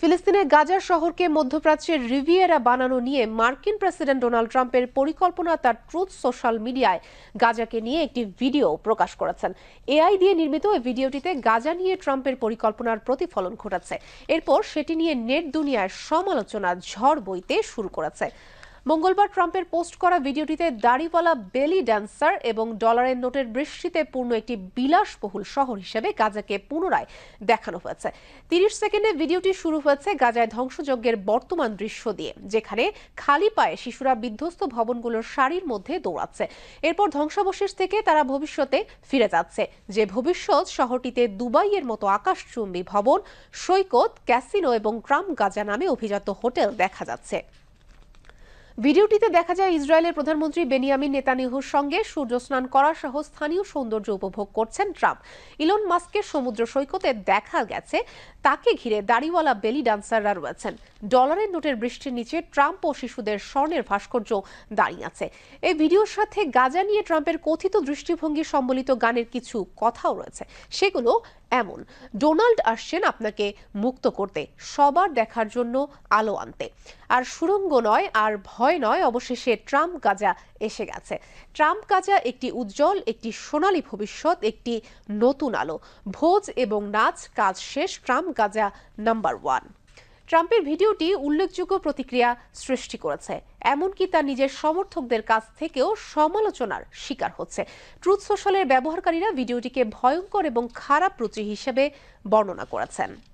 ফিলিস্তিনের গাজার শহরকে মধ্যপ্রাচ্যের রিভিয়েরা বানানো নিয়ে মার্কিন প্রেসিডেন্ট ডোনাল্ড ট্রাম্পের পরিকল্পনা তার ট্রুথ সোশ্যাল মিডিয়ায় গাজাকে নিয়ে একটি ভিডিও প্রকাশ করেছেন। এআই দিয়ে নির্মিত এই ভিডিওটিতে গাজা নিয়ে ট্রাম্পের পরিকল্পনার প্রতিফলন ঘটাচ্ছে। এরপর সেটি নিয়ে নেট দুনিয়ায় সমালোচনা ঝড় বইতে শুরু করেছে। মঙ্গলবার ট্রাম্পের পোস্ট করা ভিডিওটিতে দাড়িওয়ালা বেলি ড্যান্সার এবং ডলারের নোটের বৃষ্টিতে পূর্ণ একটি বিলাসবহুল শহর হিসেবে গাজাকে পুনরায় দেখানো হয়েছে। 30 সেকেন্ডে ভিডিওটি শুরু হয়েছে গাজায় ধ্বংসযজ্ঞের বর্তমান দৃশ্য দিয়ে, যেখানে খালি পায়ে শিশুরা বিধ্বস্ত ভবনগুলোর সারির মধ্যে দৌড়াচ্ছে। এরপর ধ্বংসাবশেষ থেকে তারা ভবিষ্যতে ফিরে যাচ্ছে, যে ভবিষ্যৎ শহরটিতে দুবাইয়ের মতো আকাশচুম্বী ভবন, সৈকত, ক্যাসিনো এবং ট্রাম্প গাজা নামে অভিজাত হোটেল দেখা যাচ্ছে। ভিডিওটিতে দেখা যায় ইসরায়েলের প্রধানমন্ত্রী বেনিয়ামিন নেতানিয়াহুর সঙ্গে সূর্য স্নান করা সহ স্থানীয় সৌন্দর্য উপভোগ করছেন ট্রাম্প। ইলন মাস্কের সমুদ্র সৈকতে দেখা গেছে তাকে ঘিরে দাড়িওয়ালা বেলি ডান্সাররা রয়েছেন। ডলারের নোটের বৃষ্টির নিচে ট্রাম্প ও শিশুদের স্বর্ণের ভাস্কর্য দাঁড়িয়ে আছে। এই ভিডিওর সাথে গাজা নিয়ে ট্রাম্পের কথিত দৃষ্টিভঙ্গি সম্বলিত গানের কিছু কথাও রয়েছে। সেগুলো এমন: ডোনাল্ড আসছেন আপনাকে মুক্ত করতে, সবার দেখার জন্য আলো আনতে, আর সুড়ঙ্গ নয় আর ভয় নয়, অবশেষে ট্রাম্প গাজা এসে গেছে। ট্রাম্প গাজা একটি উজ্জ্বল, একটি সোনালী ভবিষ্যৎ, একটি নতুন আলো। ভোজ এবং নাচ কাজ শেষ, ট্রাম্প গাজা নাম্বার 1। ট্রাম্পের ভিডিওটি উল্লেখযোগ্য প্রতিক্রিয়া সৃষ্টি করেছে, এমনকি তার নিজের সমর্থকদের কাছ থেকেও সমালোচনার শিকার হচ্ছে। ট্রুথ সোশ্যালের ব্যবহারকারীরা ভিডিওটিকে ভয়ঙ্কর এবং খারাপ রুচি হিসেবে বর্ণনা করেছেন।